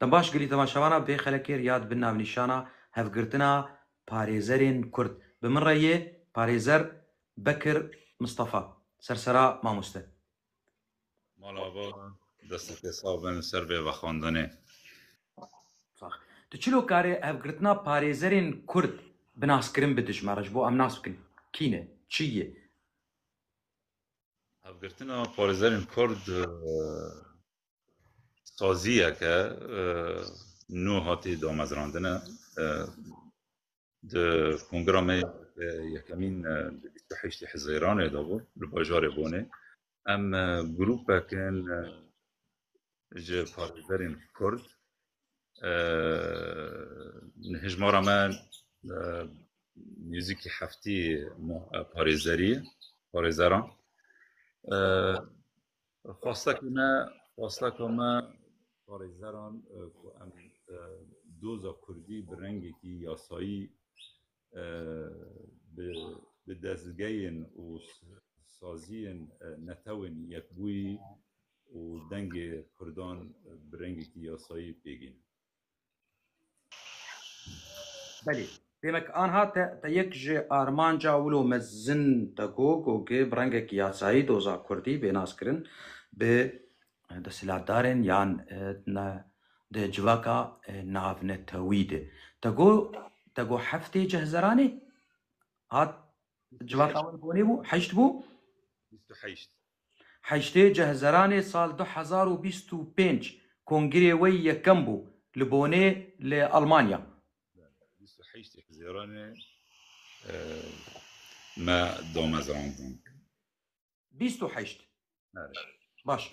باش قلي تماشاوانا بي خلكير ياد بنا بنشانا هفقرتنا باريزرين كرد بمن رأيه باريزر بكر مصطفى سرسرا ما مسته مالا دست حسابن سر به خواندنه صح تشلو كاري هفقرتنا باريزرين كرد بناسكرين بدجمارج بو ام ناس بكن كينه چیه هفگرتنا پارێزەرên کورد سازیه که نو هاتی دامەزراندنە di kongrama yekemîn di 28 Hezêranê de bû li bajarê Bonê em grûpekin ji parêzerên Kurd hejmara me nêzîkî heftî parêzeran xwastekî me parêzeran ku em doza Kurdî bi rengekî yasayî bi dezgehên û saziyên netewên yekbûyî û dengê Kurdan bi rengekî yasayî pêgîn. بله بيمك آنها تيك جي آرمانجا ولو مزن تاكو كوكي برنگك ياساي دوزا كردي بناس كرن ب د سلادارن يان د جواكا ناف نتويد تاكو حفتي جهزراني هات جواكا ولبوني بو حشت بو 28 حشتي جهزراني سال 2025 كونغري وي يكم بو لبوني لألمانيا 28 Hezêranê me damezrandin. 28 Evet. باش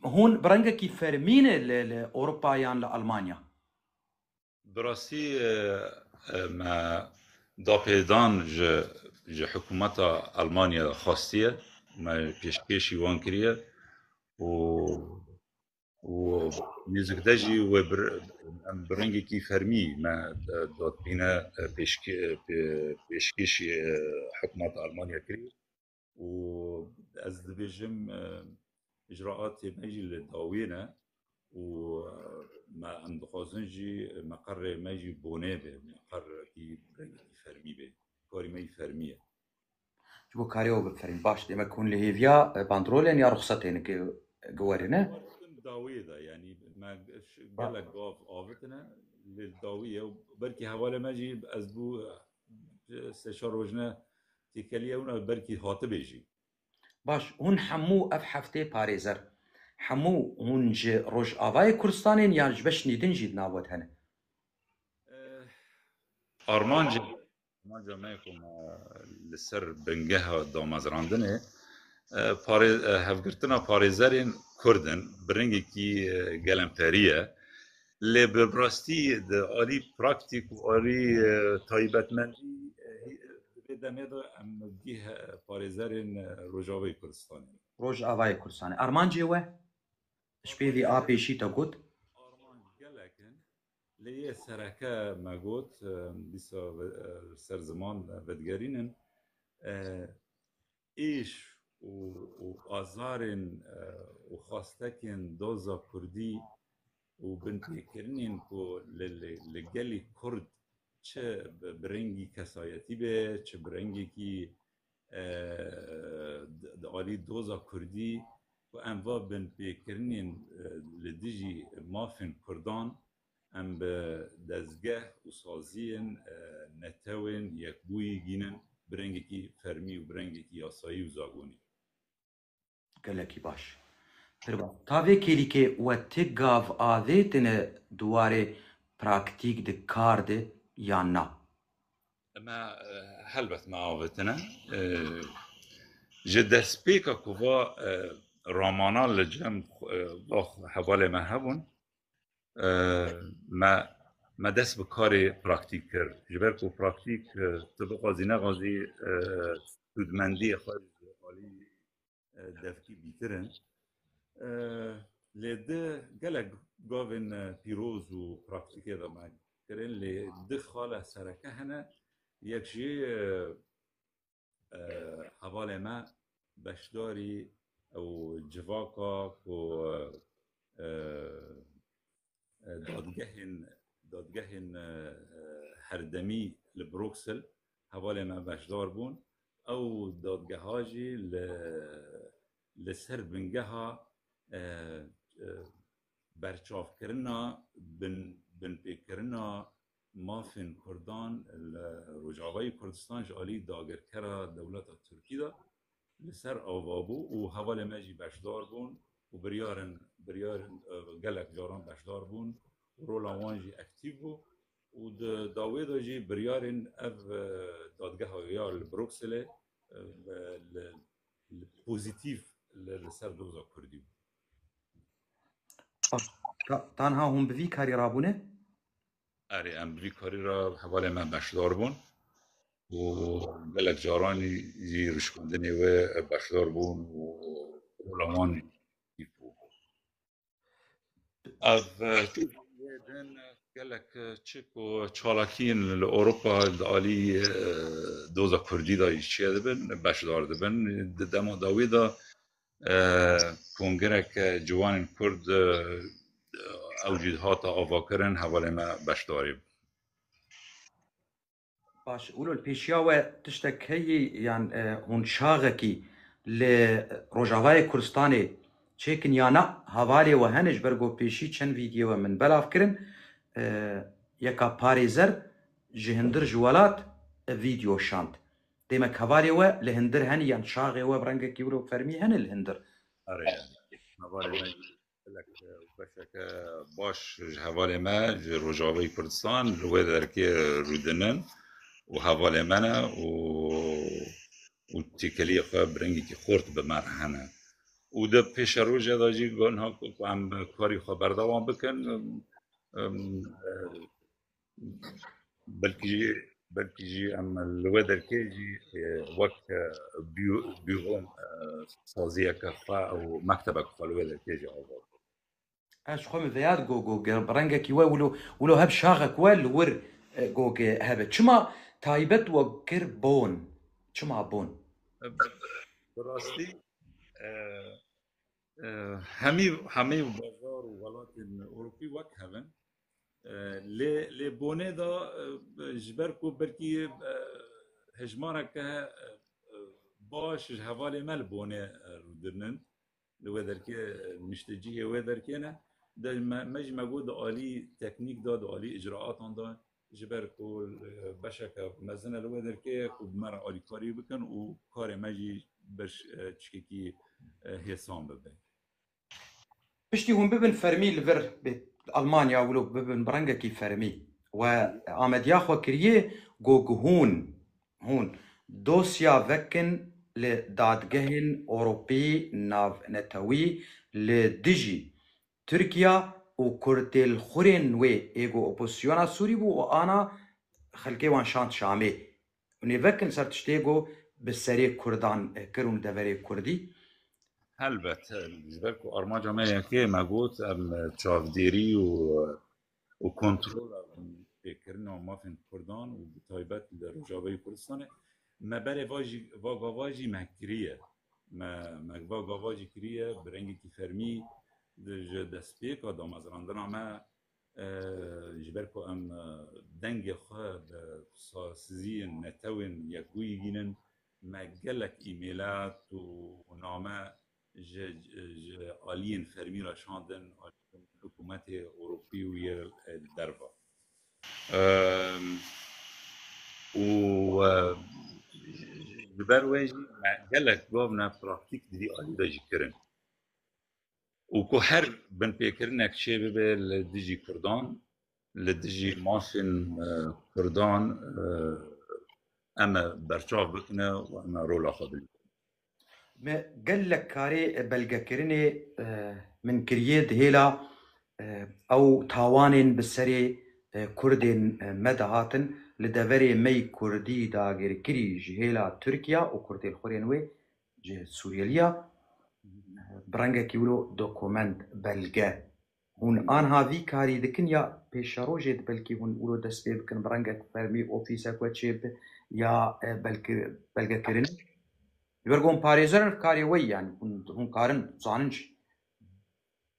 هون برنگكي فرمينه لأوروبا يان لألمانيا Bi rastî me dapêdan ji hikûmeta Almanya xastiye me pêşkêşî wan kiriye û nêzik de jî we em bi rengekî fermî me dadbîne pêşkêşî hikûmeta Almanya kiriye û ez dibêjim icraatê me jî li dawî ne û me em dixwazin jî meqerê me jî Bonê be meqerekî rengekî fermî be karî me jî fermî ye جبو كاريو بفرين باش ديما كون لهيفيا باندرولين يا رخصتين قوارينا dawî de yanî me gelek gav avitine li dawî ye belkî hewale me jî ez bû sê çar roj ne têkeliye hûn belkî hatibê jî باش هون حمو اف حفتي باريزر حمو هون جي روج آواي كردستانين يان جبش نيدن جيد ناوت هنه Armanca me ku li ser bingeha damezrandinê hevgirtina parêzerên Kurdin bi rengekî gelemperî ye lê bi rastî di alî praktîk û alî taybetmendî vê demê de em gih parêzerên Rojavayê Kurdistanê روج آواي كردستاني أرمانجي وه شبيذي آبي شيتا قد Armanc gelekin lê yê sereke me got dîsa ser ziman vedgerînin êş û azarên û xastekên doza Kurdî û binpêkirinên ku li gelê Kurd çi bi rengî kesayetî be çi bi rengekî di alî doza Kurdî ku em va binpêkirinên li dijî mafên Kurdan em bi dezgeh û saziyên netewên yekbûyî gînin bi rengekî fermî û bi rengekî yasayî û zagonî قالكي باش تاوی کلیکه و تگاو آذیتنه دواره پراکتیک ده کار ده یا نه ما helbet me avêtine ji destpêka ku va ramana li cem hevalê me hebûn me dest bi karê praktîk kir ji ber ku praktîk tu bixwazî nexwazî sûdmendiyê xwe ji alî devkî bîtirin lê di gelek gavên pîroz û praktîkê de me kirin lê di xala sereke hene yek jî hevalê me beşdarî ew civaka ku دادگهن هردمی لبروكسل حوالی ما بشدار بون او دادگه هاجی لسر بنگه برچاف کرنا بن پیکرنا مافن کردان رجاوی کردستان جالی داگر کرا دولت ترکی دا لسر آوابو و حوالی ماجی بشدار بون و بریارن گلک جاران بشدار بون و رولا وانجی اکتیو بو و داوی دا جی بریارن اف دادگه ها البروکسل پوزیتیف لسر دوزا کردی بو. تنها هم بوی کاری رابونه؟ اری ام بوی کاری را حوالی من بشدار بون و گلک جارانی جی رشکندنی و بشدار بون و رولا وانجی بو. اف دن گلک چکو چالاکین لأوروپا دالی دوزا کردی دا چیه دبن بشدار دبن دما داوی دا کنگرک جوان کرد اوجید هاتا آوا کرن حوالی ما بشداری باش اولو الپیشیا و تشتک هی یعنی هون شاغکی لروجاوای کردستانی چیکن یا نه حوالی و هنج برگو پیشی چند ویدیو من بلاف کرن یکا پاریزر جهندر جوالات ویدیو شاند دیمک حوالی و لهندر هنی یعنی شاغی و برنگ کیورو فرمی هن الهندر اره حوالی ما لك بشك باش حوالی ما رجاوی کردستان روی درکی رودنن و حوالی منه و تیکلی خواه برنگی که خورد به مرحنه و ده پیش روز داجی گنها که هم کاری خواه بردوان بکن بلکه جی ام لوی درکی جی وقت بیغون سازیه که خواه و مکتبه که خواه لوی درکی جی آواد اش خو مذياد جو برنگا كي ولو هب شاغك ور جو هب چما تايبت وكر بون چما بون براستی همی بازار و ولات اروپی وقت هبن لی بونه دا جبر کو برکی هجمانه که باش حوالی مل بونه رو درنن لو درکی مشتجیه و درکینه ده مجمع بود عالی تکنیک داد عالی اجراعات آن داد جبر کو بشک مزنه لو درکی کو مر عالی کاری بکن و کار مجی بش چکی حسام ببین بشتي هم ببن فرمي لفر بألمانيا ولو ببن برنگا كي فرمي وآمد ياخو كريه جو هون دوسيا وكن لدادگهن أوروبي ناف نتوي لدجي تركيا و كرتل خورين وي ايجو اوبوزيونا سوري بو وانا خلقي وان شانت شامي ونفكن سرتشتيجو بالسري كردان كرون دوري كردي البته جبركو ارماجا ما که مگوت ام چاودیری و کنترل فکرنا ما فين کردان و بتایبت لرجاوی کردستان ما بره واجی مکریه ما واجی کریه برنگی کی فرمی دسپیک و دام از راندنا ما جبركو ام دنگ خواه سازی نتوین یکوی گینن ما گلک ایمیلات و نامه عاليين فرمي را شاندن حكومت أوروبي ويا الدربة و ببرويجي قالك قومنا براكتيك دي عالي داجي كرن وكو هر بن بيكرنك شيء ببال ديجي كردان لديجي ماشن كردان أما برشاف بكنا وأما رولا خبري ما قال لك كاري بلغا كرني من كريد هيلا او تاوانين بالسري كردين مدهاتن لدوري مي كردي داغير كري جهيلا تركيا و كردي الخورينوي جه سورياليا برنگا كيولو دوكومنت بلغا هون آنها في كاري دكن يا بيشارو جيد بلكي هون اولو دست بكن برنگا فرمي اوفيسا كوچيب يا بلغا كرني يبرقون باريزر كاري وي يعني هون كارن زاننج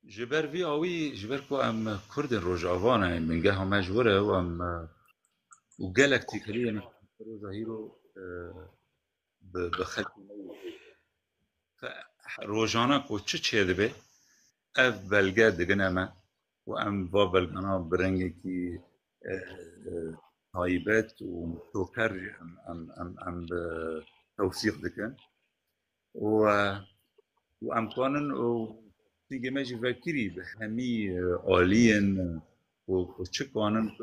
جبر في اوي جبر كو ام كرد روجافانا من جهه مجبوره وام وجالكتيكاليا مثلا روجا هيرو بخلق روجانا كو تشي دبي اف بلغا دغنما وام با بلغانا برنگي هايبت ومتوكر ام توثيق دكن و وام كانن تيجي ماجي فكري بهمي آليا وچه كانن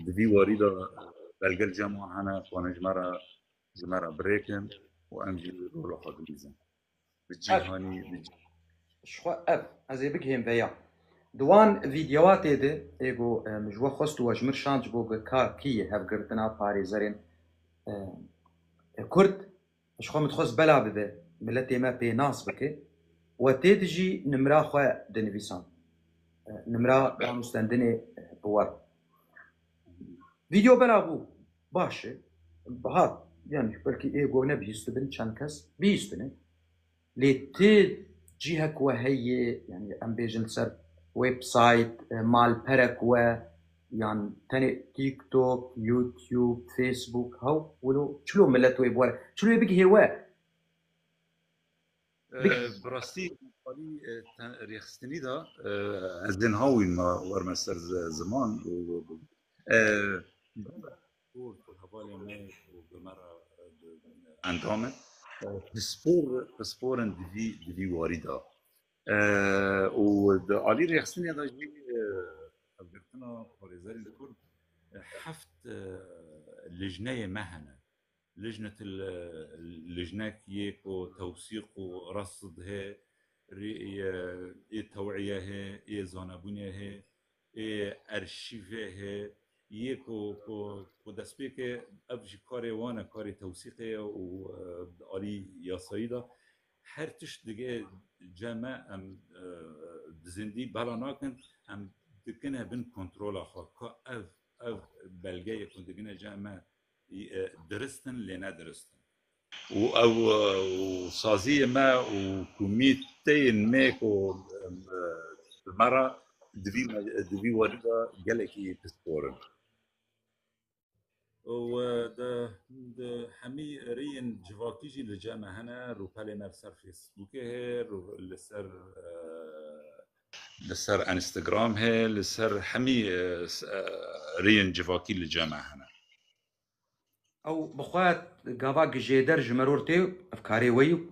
دوی واريدا بلغل جماعة هنا كان جمرة بريكن وامجي رولو خادميزن اف بجيهاني شخوا اف از ای بگیم بیا دوان ویدیوات ده ایگو مجوا خواست و اجمر شانج بو بکار کیه هف گرتنا پاری زرین کرد شخوا متخص بلا ببه ملت ما بي ناس بكي وتيدجي نمرا خوا دنفيسان نمرا مستندني بوار فيديو بلا بو باشه هات يعني بلكي ايجو نبيست بن كان كس بيستني لي تي جهك وهي يعني ام بيجن سر ويب سايت مال برك و يعني تاني تيك توك يوتيوب فيسبوك هاو ولو شلو ملت ويب ولا شلو يبقى هوا براستی قالی ریخستنی دا از دن هاوی ما ورمستر زمان و حوالی ما بمرا اندامه پسپورن دوی واریدا و دا عالی ریخستنی دا جی افگرتنا پاریزاری کرد حفت لجنه مهنه لجنة اللجنة يكو توثيق ورصد هي توعية هي زانبونية هي أرشيفة هي يكو كو دسبيك أبجي كاري وانا كاري توثيقي وآلي ياسايدا هر تش دقي جامع ام دزندي بلاناكن ام دكنها بن كنترول أخوا كا اف بلغة يكون دقنا جامع درستن لنا درستن او وصازيه ما وكوميتين ماكو مرة دوی واردا جالكي تسبورن و ده همي رين جواكيجي لجامع هنا روبالي مرسر فيسبوك هي لسر انستغرام هي لسر همي رين جواكي لجامع هنا او بخوات قافاق جيدر جمرورتي افكاري ويو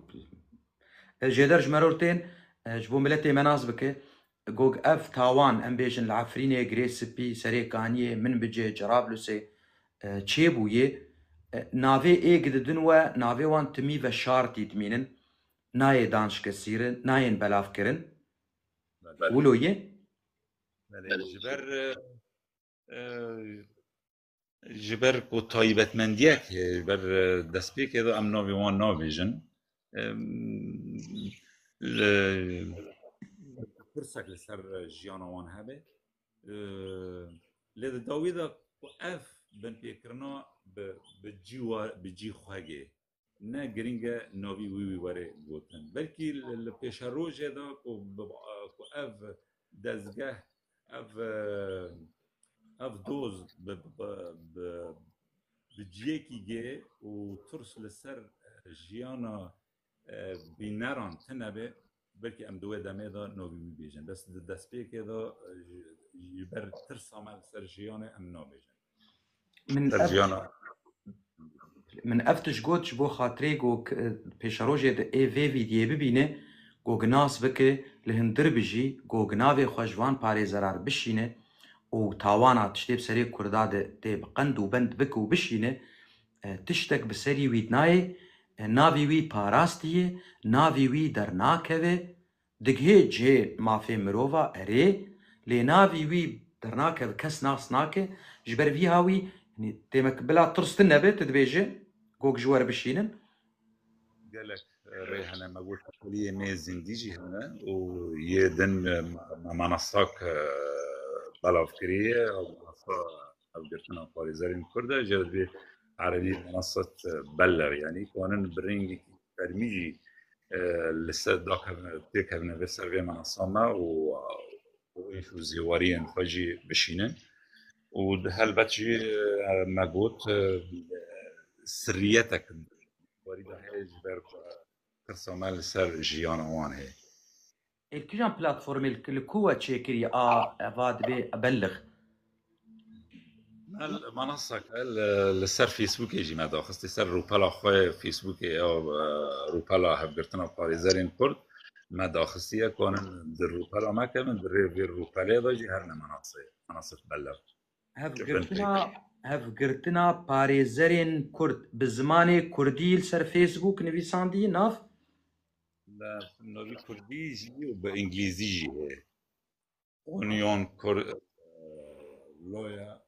جيدر جمرورتين جبو ملتي مناسبك جوج اف تاوان امبيشن العفريني جريس بي سريكانيه من بجي جرابلوسي تشيبويه نافي ايقد دنوا نافي وان تمي وشارتي تمينن ناي دانش كسيرن ناين بلاف كرن ولويه جبر کو تایبت مندیک بر دست پی که ام ناوی وان ناویژن فرصك لسر جيانا وان هبه لذا داويدا کو اف بن پیکرنا بجي خواگه نه گرینگه ناوی وی واره گوتن بلکه لپیش روژه دا کو اف دزگه اف دوز بجيكي جي وترس لسر جيانا بيناران تنبه بلكي ام دوه دمه دا نوبي بيجن بس دست بي كده يبر ترس عمل سر جيانا ام نوبيجن من جيانا من افتش جوتش بو خاطري جو بيشاروجي د اي في فيديو ببينه جو جناس بك لهندر بجي جو جناوي خوجوان باري زرار بشينه و تاوانا تشتيب سري كرداد تيب قند وبند بك وبشينه تشتك بسري ويدناي ناوي وي باراستيه ناوي وي درناكوه دگه جه مافي مروفا اري لي ناوي وي درناكوه كس ناس ناكه جبر في هاوي يعني تيمك بلا ترستن نبت تدبيجه جوك جوار بشينن قالك ريحنا ما قلت لي ميزن ديجي هنا ويدن منصاك بلا فكرية او منصة او قلتنا باريزارين كردة جاد عربي منصة بلغ يعني كونن برينج فرميجي لسه داك هبنا بسر في منصمة وإيش وزيواريين فجي بشينن وهل بتجي ما قلت سريتك وريد هاي جبر قصة مال سر جيانا وان هي الكيجان بلاتفورم الكوة تشيكري افاد بي ابلغ المنصة لسر فيسبوك يجي ما داخستي سر روبالا خوي فيسبوك أو روبالا هبرتنا باريزارين كورد ما داخستي كون در روبالا ما كمان در في روبالا داجي هرنا منصة بلغ هف قرتنا باريزرين كرد بزماني كردي لسر فيسبوك نفيساندي ناف لا نوبي كردي جي وبإنجليزي جي اونيون كورد لويا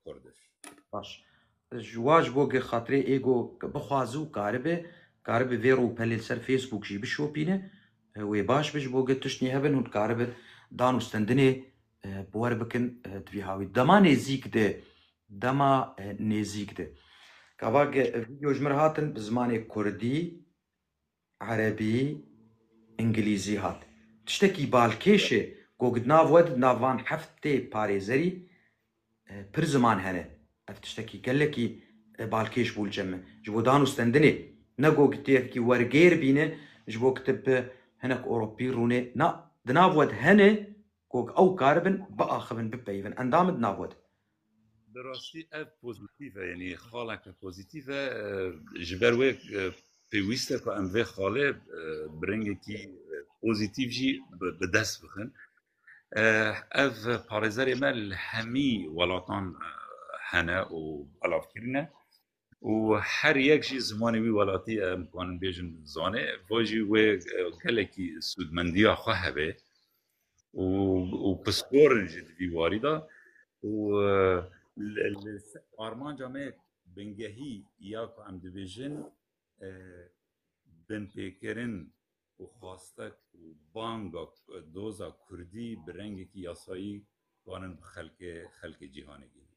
كردش باش جواج بوغ خاطري ايغو بخوازو كاربه فيرو بلل سر فيسبوك جي بشوبينه وي باش بش بوغ تشني هبن هون كاربه دانو استندني بوار بكن تبيهاوي دما نزيك ده دما نزيك ده كواغ فيديو جمر هاتن بزماني كردي عربي انجليزي هات تشتكي بالكيشه قد ناود نافان حفتي باريزري پر زمان هنه اف تشتكي قالكي بالكيش بول جمع جبو دانو استندني نقو قتيكي ورغير بينه جبو كتب هناك اوروبي روني نا دناود هنه قوك او كاربن باخبن ببيفن اندام دناود براسي اف بوزيتيفه يعني خالك بوزيتيفه جبروك بيويستا كو ام في خاله برينجي بوزيتيف جي بدس بخن اف باريزاري مال حمي ولاتان هنا وعلاف كرنا وحر يك شي زماني وي ولاتي امكان بيجن زانه فوجي و كلكي سودمنديا خهبه وبسكور جد في وارده و آرمان جامعه بنگهی یا که ام دیویژن بن پیکرین و خواستک و بانگا دوزا کردی برنگی که یاسایی کانن خلق جهانی گیری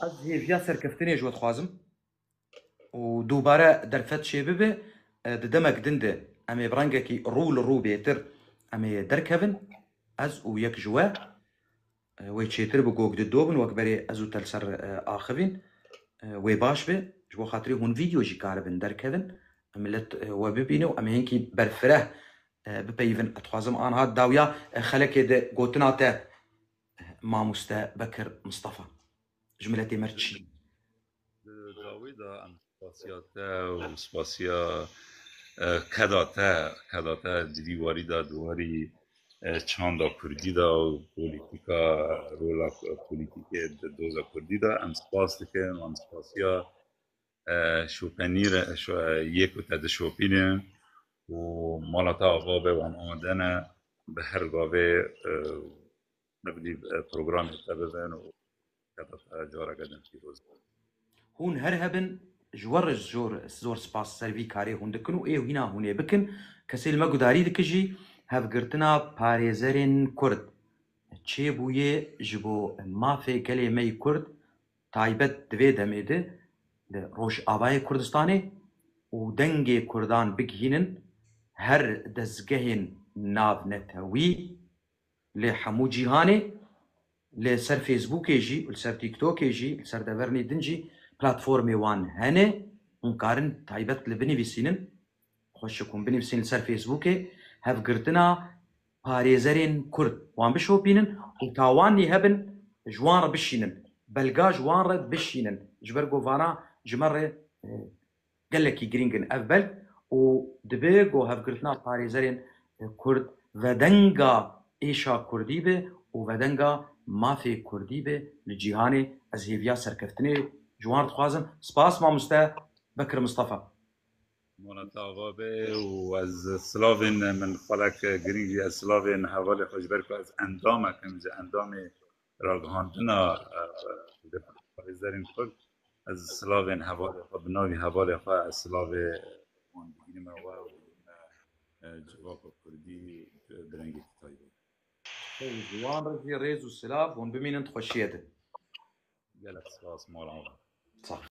از هیویا سرکفتنی جواد خوازم و دوباره درفت شی ببه ددمك دنده امي برنگکی رو بيتر امي دركفن از و يك جوا ويتشيتر بقوق ددوبن وكبري ازو تلسر آخفين ويباش به جبو خاطري هون فيديو جي كاربن دركفن ملت وببينو امي هنكي برفره ببيفن اتخوازم آن هاد داويا خلقه ده قوتناته ماموستا بكر مصطفى جملتي مرتشي داوی دا ام سپاسیاتا و سپاسیا کداتا دیواری دا دواری چاندا کردی دا و پولیتیکا رولا پولیتیک دوزا کردی دا ام سپاس دکن و ام سپاسیا شوپنیر یک و تد شوپینه و مالاتا آقابه و ام آمدنه به هر گاوه نبدی پروگرام تبزن و کداتا جارا گدن فیروز هون هرهبن جور زور سپاس سروی کاری هون دکن و ایو هینا هونه بکن کسی لما گداری دکجی هف گرتنا پارێزەرên کورد çêbûyê ji bo mafê kelêmeyê Kurd taybet divê demê de li Rojavayê Kurdistanê û dengê Kurdan bigihînin her dezgehên navnetewî lê hemû cîhanê li ser Facebookê jî li ser TikTokê jî li ser devernê din jî platformê wan hene hûn karin taybet li binivîsînin xweşik hûn binivîsîn li ser Facebookê hevgirtina parêzerên Kurd wan bişopînin û tawanî hebin ji wan re bişînin belga ji wan re bişînin ji ber govana ji me re gelekî giring in ev belg û dibe got hevgirtina parêzerên Kurd vedenga êşa Kurdî be û vedenga mafê Kurdî be li cîhanê ez hêviya serkeftinê ji wan dixwazim spas mamoste Bekir Mustafa مونتا غابه و از سلاوین من خالک گرینگی از سلاوین حوالی خوشبر که از اندام کم از اندام راگهاندنا پاریزرین کرد از سلاوین حوالی خود بناوی حوالی خود از سلاوی من بگیریم و جواب کردی برنگی تایبه جوان رزی ریز و سلاف ون بمینند خوشیده گلت سلاس مالا صح